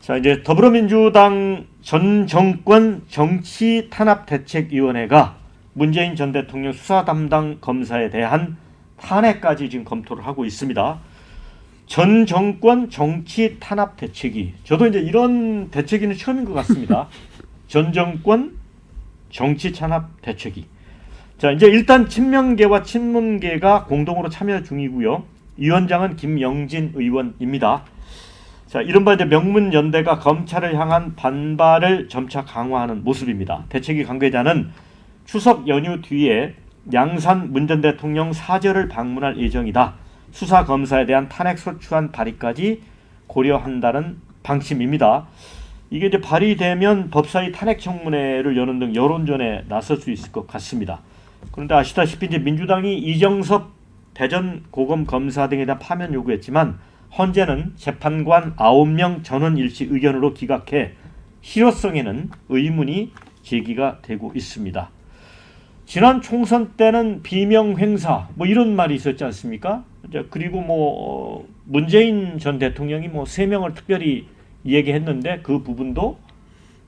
자, 이제 더불어민주당 전 정권 정치탄압대책위원회가 문재인 전 대통령 수사 담당 검사에 대한 탄핵까지 지금 검토를 하고 있습니다. 전 정권 정치탄압대책위. 저도 이제 이런 대책위는 처음인 것 같습니다. 전 정권 정치탄압대책위. 자, 이제 일단 친명계와 친문계가 공동으로 참여 중이고요. 위원장은 김영진 의원입니다. 자, 이른바 이제 명문연대가 검찰을 향한 반발을 점차 강화하는 모습입니다. 대책위 관계자는 추석 연휴 뒤에 양산 문 전 대통령 사저를 방문할 예정이다. 수사 검사에 대한 탄핵 소추안 발의까지 고려한다는 방침입니다. 이게 이제 발의되면 법사위 탄핵 청문회를 여는 등 여론전에 나설 수 있을 것 같습니다. 그런데 아시다시피 이제 민주당이 이정섭 대전 고검 검사 등에 대한 파면 요구했지만 헌재는 재판관 9명 전원 일치 의견으로 기각해 실효성에는 의문이 제기가 되고 있습니다. 지난 총선 때는 비명 행사 뭐 이런 말이 있었지 않습니까? 그리고 문재인 전 대통령이 3명을 특별히 얘기했는데 그 부분도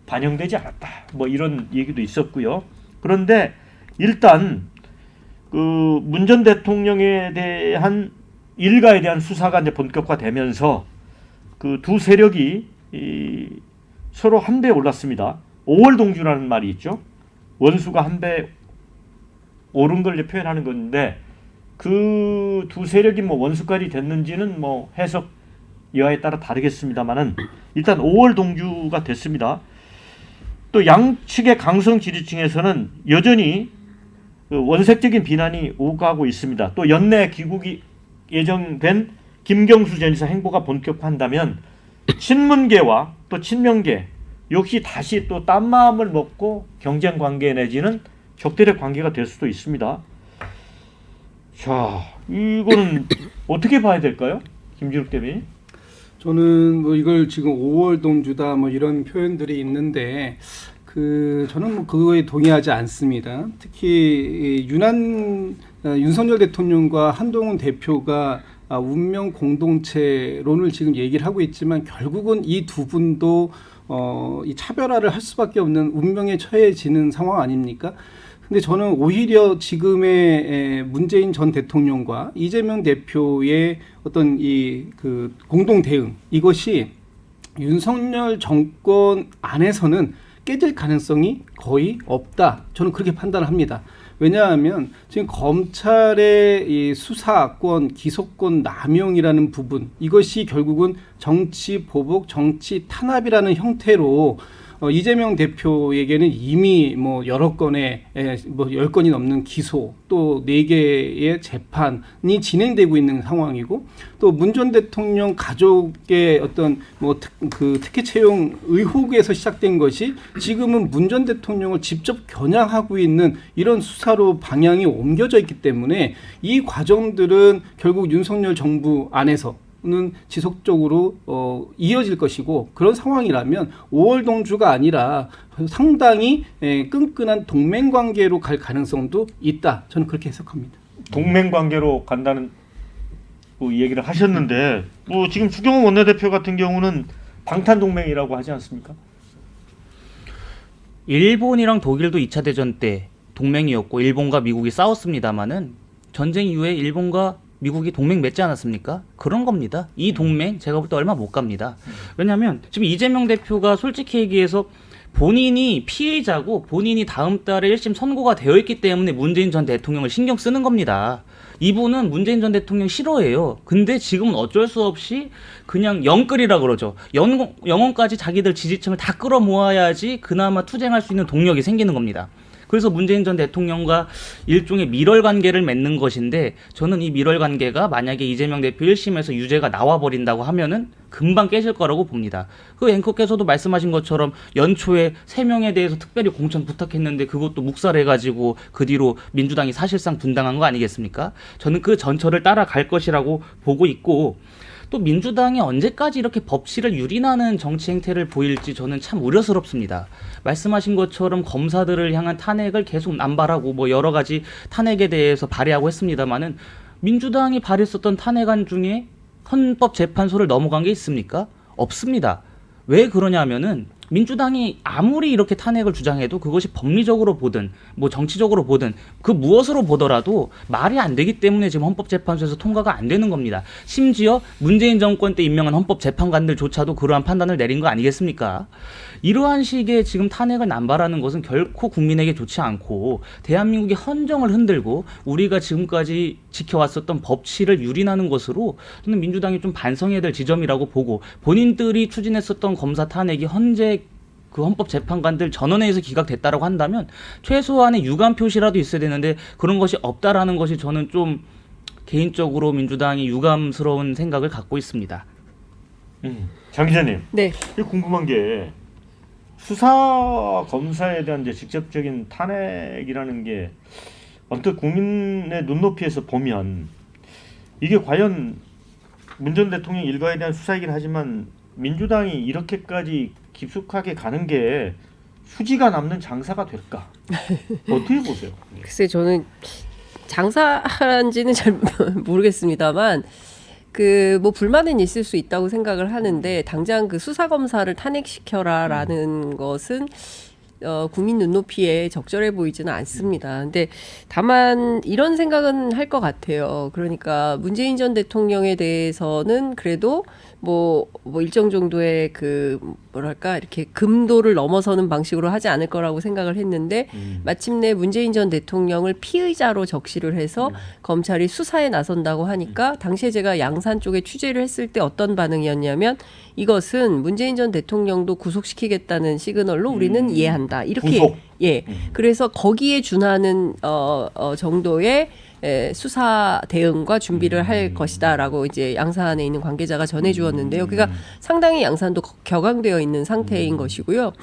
반영되지 않았다. 뭐 이런 얘기도 있었고요. 그런데 일단 그 문 전 대통령에 대한 일가에 대한 수사가 이제 본격화되면서 그 두 세력이 서로 한 배 올랐습니다. 5월 동주라는 말이 있죠. 원수가 한 배 오른 걸 이제 표현하는 건데 그 두 세력이 원수까지 됐는지는 해석 여하에 따라 다르겠습니다만은 일단 5월 동주가 됐습니다. 또 양측의 강성 지지층에서는 여전히 그 원색적인 비난이 오가고 있습니다. 또 연내 귀국이 예정된 김경수 전 지사 행보가 본격화한다면 친문계와 또 친명계 역시 다시 또 딴 마음을 먹고 경쟁 관계 내지는 적대적 관계가 될 수도 있습니다. 자, 이거는 어떻게 봐야 될까요? 김진욱 대변인. 저는 이걸 지금 5월 동주다 이런 표현들이 있는데 저는 그거에 동의하지 않습니다. 특히 윤석열 대통령과 한동훈 대표가 운명 공동체론을 지금 얘기를 하고 있지만 결국은 이 두 분도 이 차별화를 할 수밖에 없는 운명에 처해지는 상황 아닙니까? 근데 저는 오히려 지금의 문재인 전 대통령과 이재명 대표의 어떤 그 공동 대응 이것이 윤석열 정권 안에서는 깨질 가능성이 거의 없다. 저는 그렇게 판단합니다. 왜냐하면 지금 검찰의 이 수사권, 기소권 남용이라는 부분 이것이 결국은 정치 보복, 정치 탄압이라는 형태로 이재명 대표에게는 이미 여러 건의 10건이 넘는 기소 또 4개의 재판이 진행되고 있는 상황이고 또 문 전 대통령 가족의 어떤 그 특혜 채용 의혹에서 시작된 것이 지금은 문 전 대통령을 직접 겨냥하고 있는 이런 수사로 방향이 옮겨져 있기 때문에 이 과정들은 결국 윤석열 정부 안에서 는 지속적으로 이어질 것이고 그런 상황이라면 5월 동주가 아니라 상당히 끈끈한 동맹관계로 갈 가능성도 있다. 저는 그렇게 해석합니다. 동맹관계로 간다는 얘기를 하셨는데 지금 추경호 원내대표 같은 경우는 방탄동맹이라고 하지 않습니까? 일본이랑 독일도 2차 대전 때 동맹이었고 일본과 미국이 싸웠습니다마는 전쟁 이후에 일본과 미국이 동맹 맺지 않았습니까? 그런 겁니다. 이 동맹 제가 볼 때 얼마 못 갑니다. 왜냐하면 지금 이재명 대표가 솔직히 얘기해서 본인이 피해자고 본인이 다음 달에 1심 선고가 되어 있기 때문에 문재인 전 대통령을 신경 쓰는 겁니다. 이분은 문재인 전 대통령 싫어해요. 근데 지금은 어쩔 수 없이 그냥 영끌이라 그러죠. 영혼까지 자기들 지지층을 다 끌어모아야지 그나마 투쟁할 수 있는 동력이 생기는 겁니다. 그래서 문재인 전 대통령과 일종의 밀월 관계를 맺는 것인데 저는 이 밀월 관계가 만약에 이재명 대표 1심에서 유죄가 나와버린다고 하면은 금방 깨질 거라고 봅니다. 그 앵커께서도 말씀하신 것처럼 연초에 3명에 대해서 특별히 공천 부탁했는데 그것도 묵살해가지고 그 뒤로 민주당이 사실상 분당한 거 아니겠습니까? 저는 그 전철을 따라갈 것이라고 보고 있고 또 민주당이 언제까지 이렇게 법치를 유린하는 정치 행태를 보일지 저는 참 우려스럽습니다. 말씀하신 것처럼 검사들을 향한 탄핵을 계속 남발하고 여러 가지 탄핵에 대해서 발의하고 했습니다마는 민주당이 발의했었던 탄핵안 중에 헌법재판소를 넘어간 게 있습니까? 없습니다. 왜 그러냐면은 민주당이 아무리 이렇게 탄핵을 주장해도 그것이 법리적으로 보든 뭐 정치적으로 보든 그 무엇으로 보더라도 말이 안 되기 때문에 지금 헌법재판소에서 통과가 안 되는 겁니다. 심지어 문재인 정권 때 임명한 헌법재판관들조차도 그러한 판단을 내린 거 아니겠습니까? 이러한 식의 지금 탄핵을 남발하는 것은 결코 국민에게 좋지 않고 대한민국의 헌정을 흔들고 우리가 지금까지 지켜왔었던 법치를 유린하는 것으로 저는 민주당이 좀 반성해야 될 지점이라고 보고 본인들이 추진했었던 검사 탄핵이 현재 그 헌법재판관들 전원회의에서 기각됐다라고 한다면 최소한의 유감 표시라도 있어야 되는데 그런 것이 없다라는 것이 저는 좀 개인적으로 민주당이 유감스러운 생각을 갖고 있습니다. 장 기자님, 네. 궁금한 게 수사 검사에 대한 이제 직접적인 탄핵이라는 게 언뜻 국민의 눈높이에서 보면 이게 과연 문 전 대통령 일가에 대한 수사이긴 하지만 민주당이 이렇게까지 깊숙하게 가는 게 수지가 남는 장사가 될까? 어떻게 보세요? 글쎄 저는 장사한지는 잘 모르겠습니다만 그 뭐 불만은 있을 수 있다고 생각을 하는데 당장 그 수사 검사를 탄핵시켜라라는 것은 국민 눈높이에 적절해 보이지는 않습니다. 근데 다만 이런 생각은 할 것 같아요. 그러니까 문재인 전 대통령에 대해서는 그래도 뭐 일정 정도의 그 뭐랄까 이렇게 금도를 넘어서는 방식으로 하지 않을 거라고 생각을 했는데 마침내 문재인 전 대통령을 피의자로 적시를 해서 검찰이 수사에 나선다고 하니까 당시에 제가 양산 쪽에 취재를 했을 때 어떤 반응이었냐면 이것은 문재인 전 대통령도 구속시키겠다는 시그널로 우리는 이해한다. 이렇게 구속. 예. 그래서 거기에 준하는 정도의 수사 대응과 준비를 할 것이다라고 이제 양산에 있는 관계자가 전해주었는데요. 그러니까 상당히 양산도 격앙되어 있는 상태인 것이고요.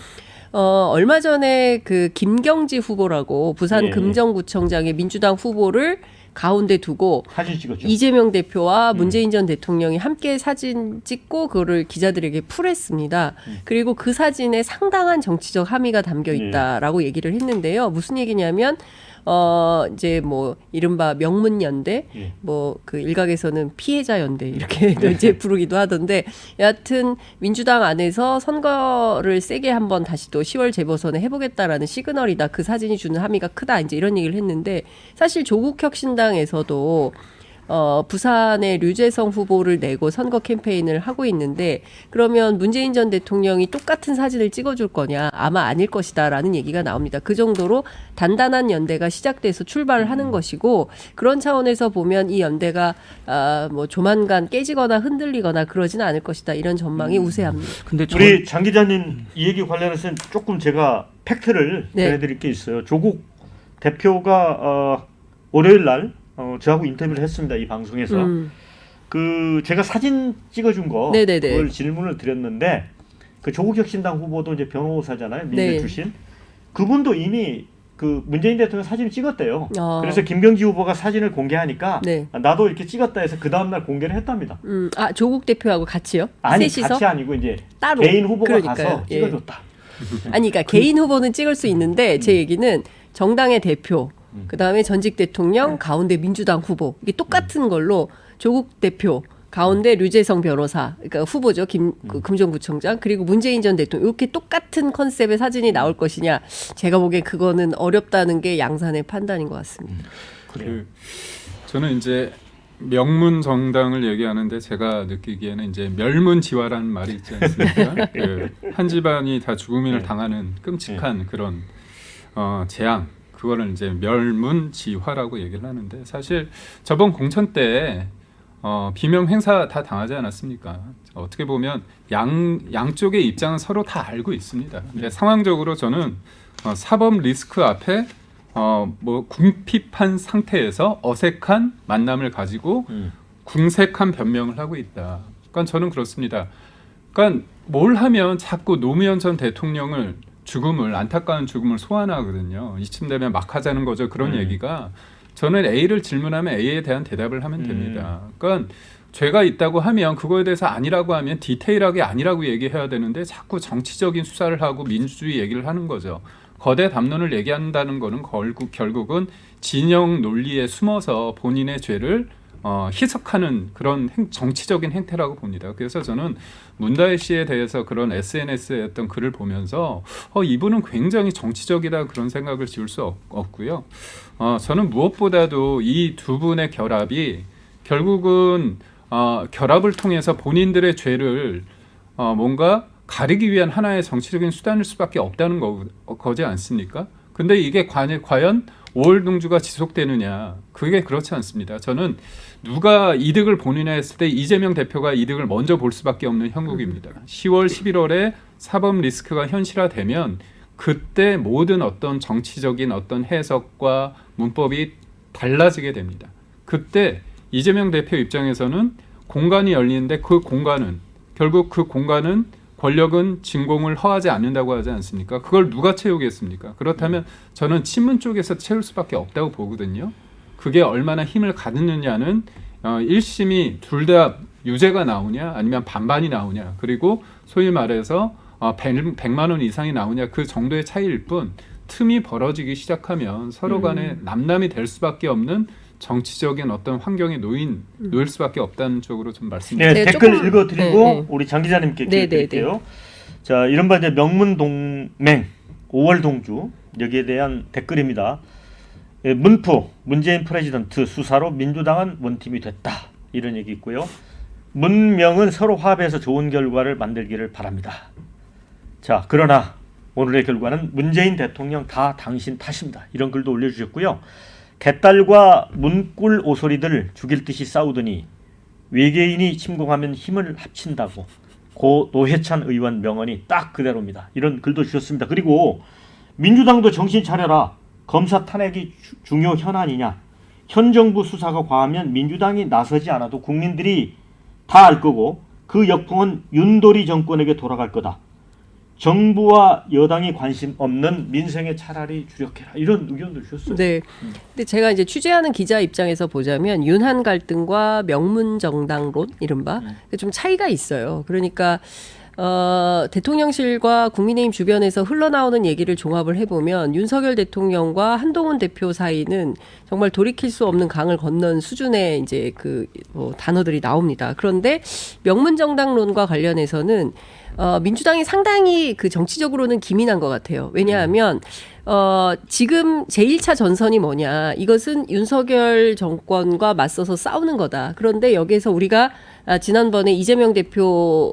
얼마 전에 그 김경지 후보라고 부산 예. 금정구청장의 민주당 후보를 가운데 두고 사진 찍었죠. 이재명 대표와 문재인 전 대통령이 함께 사진 찍고 그거를 기자들에게 풀했습니다. 그리고 그 사진에 상당한 정치적 함의가 담겨 있다라고 얘기를 했는데요. 무슨 얘기냐면 이제 뭐 이른바 명문연대, 예. 뭐 그 일각에서는 피해자연대 이렇게 이제 부르기도 하던데, 여하튼 민주당 안에서 선거를 세게 한번 다시 또 10월 재보선에 해보겠다라는 시그널이다. 그 사진이 주는 함의가 크다. 이제 이런 얘기를 했는데 사실 조국혁신당에서도 부산의 류재성 후보를 내고 선거 캠페인을 하고 있는데 그러면 문재인 전 대통령이 똑같은 사진을 찍어줄 거냐? 아마 아닐 것이다라는 얘기가 나옵니다. 그 정도로 단단한 연대가 시작돼서 출발을 하는 것이고 그런 차원에서 보면 이 연대가 뭐 조만간 깨지거나 흔들리거나 그러지는 않을 것이다. 이런 전망이 우세합니다. 근데 우리 장 기자님 이 얘기 관련해서는 조금 제가 팩트를 네. 전해드릴 게 있어요. 조국 대표가 월요일 날 저하고 인터뷰를 했습니다. 이 방송에서 그 제가 사진 찍어준 거 네네네. 그걸 질문을 드렸는데 그 조국혁신당 후보도 이제 변호사잖아요. 민주 네. 출신. 그분도 이미 그 문재인 대통령 사진을 찍었대요. 그래서 아. 김경지 후보가 사진을 공개하니까 네. 나도 이렇게 찍었다 해서 그 다음 날 공개를 했답니다. 조국 대표하고 같이요? 아니 셋이서? 같이 아니고 이제 따로. 개인 후보가 그러니까요. 가서 예. 찍어줬다. 아니, 그러니까 개인 후보는 찍을 수 있는데 제 얘기는 정당의 대표, 그 다음에 전직 대통령, 가운데 민주당 후보 이게 똑같은 걸로 조국 대표 가운데 류재성 변호사, 그러니까 후보죠, 그 금정구청장 그리고 문재인 전 대통령 이렇게 똑같은 컨셉의 사진이 나올 것이냐? 제가 보기엔 그거는 어렵다는 게 양산의 판단인 것 같습니다. 저는 이제 명문 정당을 얘기하는데 제가 느끼기에는 이제 멸문지화라는 말이 있지 않습니까? 그 한 집안이 다 죽음을 당하는 끔찍한 그런 재앙, 그거를 이제 멸문지화라고 얘기를 하는데 사실 저번 공천 때 비명 행사 다 당하지 않았습니까? 어떻게 보면 양쪽의 입장은 서로 다 알고 있습니다. 근데 상황적으로 저는 사법 리스크 앞에 뭐 궁핍한 상태에서 어색한 만남을 가지고 궁색한 변명을 하고 있다. 그러니까 저는 그렇습니다. 그러니까 뭘 하면 자꾸 노무현 전 대통령을 안타까운 죽음을 소환하거든요. 이쯤 되면 막 하자는 거죠. 그런 얘기가. 저는 A를 질문하면 A에 대한 대답을 하면 됩니다. 그러니까 죄가 있다고 하면 그거에 대해서 아니라고 하면 디테일하게 아니라고 얘기해야 되는데 자꾸 정치적인 수사를 하고 민주주의 얘기를 하는 거죠. 거대 담론을 얘기한다는 거는 결국은 진영 논리에 숨어서 본인의 죄를 희석하는 그런 정치적인 행태라고 봅니다. 그래서 저는 문다혜 씨에 대해서 그런 SNS에 어떤 글을 보면서 이분은 굉장히 정치적이다 그런 생각을 지울 수 없고요. 저는 무엇보다도 이 두 분의 결합이 결국은 결합을 통해서 본인들의 죄를 뭔가 가리기 위한 하나의 정치적인 수단일 수밖에 없다는 거지 않습니까? 근데 이게 과연 5월 동주가 지속되느냐? 그게 그렇지 않습니다. 저는 누가 이득을 보느냐 했을 때 이재명 대표가 이득을 먼저 볼 수밖에 없는 형국입니다. 10월, 11월에 사법 리스크가 현실화되면 그때 모든 어떤 정치적인 어떤 해석과 문법이 달라지게 됩니다. 그때 이재명 대표 입장에서는 공간이 열리는데 그 공간은 결국 그 공간은 권력은 진공을 허하지 않는다고 하지 않습니까? 그걸 누가 채우겠습니까? 그렇다면 저는 친문 쪽에서 채울 수밖에 없다고 보거든요. 그게 얼마나 힘을 갖느냐는 1심이 둘 다 유죄가 나오냐 아니면 반반이 나오냐 그리고 소위 말해서 100만 원 이상이 나오냐 그 정도의 차이일 뿐 틈이 벌어지기 시작하면 서로 간에 남남이 될 수밖에 없는 정치적인 어떤 환경에 놓일 수밖에 없다는 쪽으로 좀 말씀드립니다. 네, 네, 댓글 조금, 읽어드리고 네. 우리 장 기자님께 네, 드릴게요. 자, 이른바 이제 명문동맹 5월 동주 여기에 대한 댓글입니다. 문프 문재인 프레지던트 수사로 민주당은 원팀이 됐다 이런 얘기 있고요. 문명은 서로 화합해서 좋은 결과를 만들기를 바랍니다. 자, 그러나 오늘의 결과는 문재인 대통령 다 당신 탓입니다. 이런 글도 올려주셨고요. 개딸과 문꿀 오소리들 죽일 듯이 싸우더니 외계인이 침공하면 힘을 합친다고 고 노회찬 의원 명언이 딱 그대로입니다. 이런 글도 주셨습니다. 그리고 민주당도 정신 차려라. 검사 탄핵이 중요 현안이냐. 현 정부 수사가 과하면 민주당이 나서지 않아도 국민들이 다 알 거고 그 역풍은 윤도리 정권에게 돌아갈 거다. 정부와 여당이 관심 없는 민생에 차라리 주력해라. 이런 의견도 주셨어요. 네. 근데 제가 이제 취재하는 기자 입장에서 보자면 윤한 갈등과 명문 정당론 이른바 좀 차이가 있어요. 그러니까 대통령실과 국민의힘 주변에서 흘러나오는 얘기를 종합을 해보면 윤석열 대통령과 한동훈 대표 사이는 정말 돌이킬 수 없는 강을 건넌 수준의 이제 단어들이 나옵니다. 그런데 명문 정당론과 관련해서는 민주당이 상당히 그 정치적으로는 기민한 것 같아요. 왜냐하면 지금 제1차 전선이 뭐냐. 이것은 윤석열 정권과 맞서서 싸우는 거다. 그런데 여기에서 우리가 지난번에 이재명 대표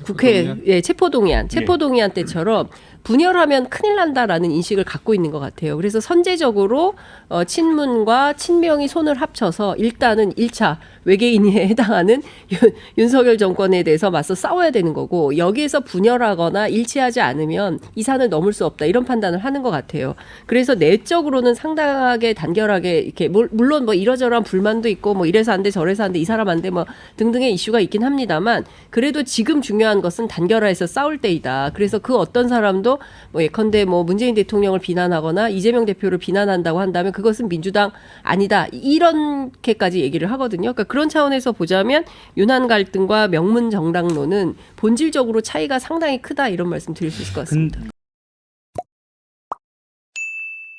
국회 체포동의안 때처럼 분열하면 큰일 난다라는 인식을 갖고 있는 것 같아요. 그래서 선제적으로 친문과 친명이 손을 합쳐서 일단은 1차 외계인에 해당하는 윤석열 정권에 대해서 맞서 싸워야 되는 거고 여기에서 분열하거나 일치하지 않으면 이 산을 넘을 수 없다 이런 판단을 하는 것 같아요. 그래서 내적으로는 상당하게 단결하게 이렇게 물론 뭐 이러저러한 불만도 있고 뭐 이래서 안 돼 저래서 안 돼 이 사람 안 돼 뭐 등등의 이슈가 있긴 합니다만 그래도 지금 중요한 것은 단결해서 싸울 때이다. 그래서 그 어떤 사람도 뭐 예컨대 뭐 문재인 대통령을 비난하거나 이재명 대표를 비난한다고 한다면 그것은 민주당 아니다 이렇게까지 얘기를 하거든요. 그러니까 그런 차원에서 보자면 윤한 갈등과 명문 정당론은 본질적으로 차이가 상당히 크다 이런 말씀 드릴 수 있을 것 같습니다.